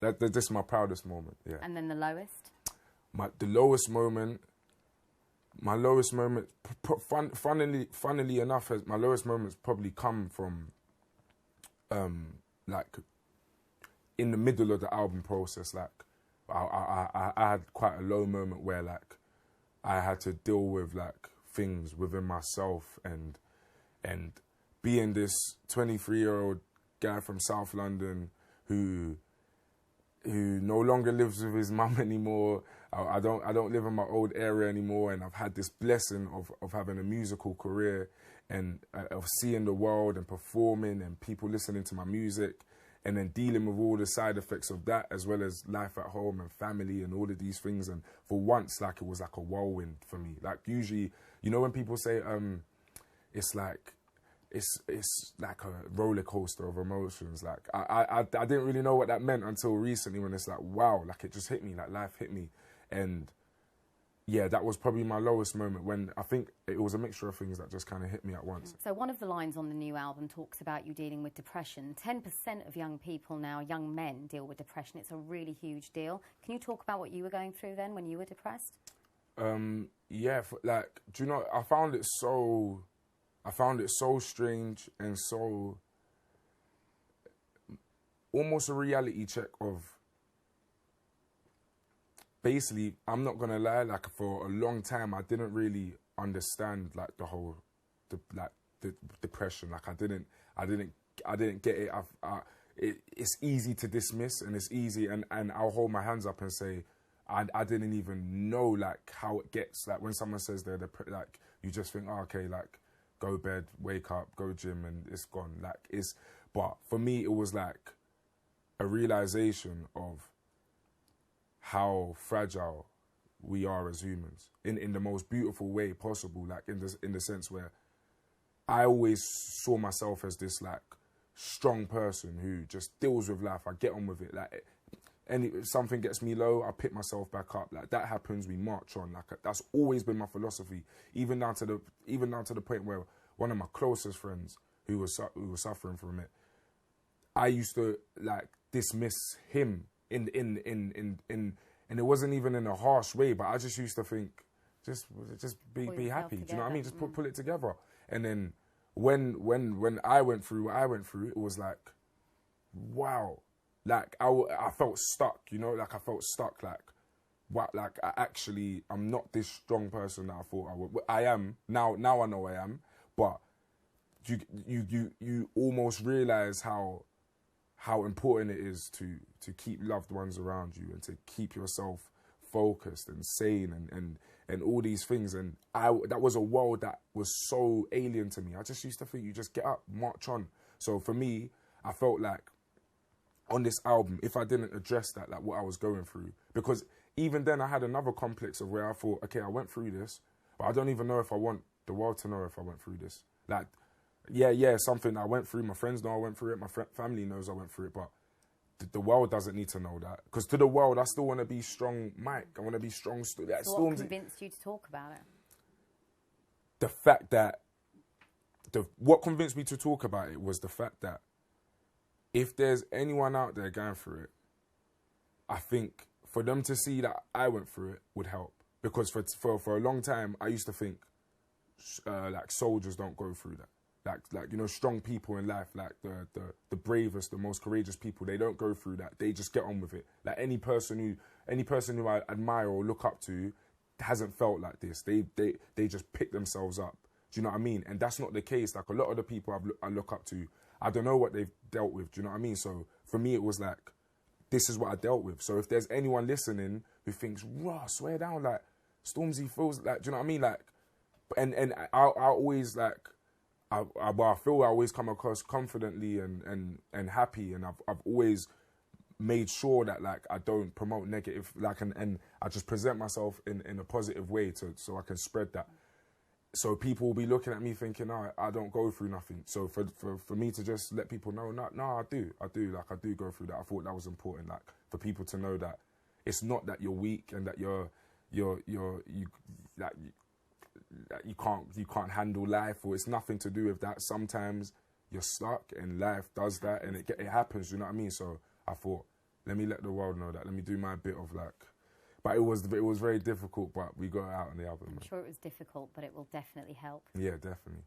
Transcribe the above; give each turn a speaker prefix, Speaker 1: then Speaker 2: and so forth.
Speaker 1: This is my proudest moment, yeah.
Speaker 2: And then the lowest?
Speaker 1: The lowest moment, funnily enough, my lowest moments probably come from, like, in the middle of the album process. Like, I had quite a low moment where, like, I had to deal with, like, things within myself and being this 23-year-old guy from South London who no longer lives with his mum anymore. I don't live in my old area anymore, and I've had this blessing of having a musical career and of seeing the world and performing and people listening to my music, and then dealing with all the side effects of that, as well as life at home and family and all of these things. And for once, like, it was like a whirlwind for me. Like, usually, you know, when people say it's like a roller coaster of emotions. Like, I didn't really know what that meant until recently, when it's like, wow, like, it just hit me, like, life hit me. And yeah, that was probably my lowest moment, when I think it was a mixture of things that just kind of hit me at once.
Speaker 2: So one of the lines on the new album talks about you dealing with depression. 10% of young people now, young men, deal with depression. It's a really huge deal. Can you talk about what you were going through then when you were depressed?
Speaker 1: Yeah, like, do you know, I found it so strange and so almost a reality check of, basically, I'm not gonna lie, like, for a long time I didn't really understand, like, the depression. Like, I didn't get it. It's easy to dismiss, and it's easy, and I'll hold my hands up and say I didn't even know, like, how it gets. Like, when someone says they're like, you just think, oh, okay, like, go bed, wake up, go gym, and it's gone. Like, but for me, it was like a realization of how fragile we are as humans in the most beautiful way possible. Like, in the sense where I always saw myself as this, like, strong person who just deals with life. I get on with it. Like, if something gets me low, I pick myself back up. Like, that happens, we march on. Like, that's always been my philosophy, even down to the point where one of my closest friends who was suffering from it, I used to, like, dismiss him and it wasn't even in a harsh way, but I just used to think, just be happy. Do you know what I mean? Just pull it together. And then when I went through what I went through, it was like, wow. Like, I felt stuck, you know? Like, I felt stuck, like, what, like, I'm not this strong person that I thought I would. I am, now I know I am, but you almost realise how important it is to keep loved ones around you and to keep yourself focused and sane and all these things. And that was a world that was so alien to me. I just used to think, you just get up, march on. So for me, I felt like on this album, if I didn't address that, like, what I was going through, because even then I had another complex of where I thought, okay, I went through this, but I don't even know if I want the world to know if I went through this. Like, yeah, something I went through, my friends know I went through it, my family knows I went through it, but the world doesn't need to know that. Because to the world, I still want to be strong Mike. I want to be strong.
Speaker 2: So what convinced you to talk about it?
Speaker 1: The fact that, what convinced me to talk about it was the fact that if there's anyone out there going through it, I think for them to see that I went through it would help. Because for a long time, I used to think, like, soldiers don't go through that. Like, you know, strong people in life, like the bravest, the most courageous people, they don't go through that. They just get on with it. Like, any person who I admire or look up to hasn't felt like this. They just pick themselves up. Do you know what I mean? And that's not the case. Like, a lot of the people I look up to, I don't know what they've dealt with. Do you know what I mean? So for me, it was like, this is what I dealt with. So if there's anyone listening who thinks, raw, swear down, like, Stormzy feels like, do you know what I mean? Like, and I always, like, I feel I always come across confidently and happy, and I've always made sure that, like, I don't promote negative, like, and I just present myself in a positive way so I can spread that. So people will be looking at me thinking, oh, I don't go through nothing. So for me to just let people know, no, I do, like, I do go through that. I thought that was important, like, for people to know that it's not that you're weak and that you can't handle life, or it's nothing to do with that. Sometimes you're stuck and life does that, and it happens, you know what I mean? So I thought, let me let the world know that. Let me do my bit of like. But it was very difficult. But we got it out on the album.
Speaker 2: I'm sure it was difficult, but it will definitely help.
Speaker 1: Yeah, definitely.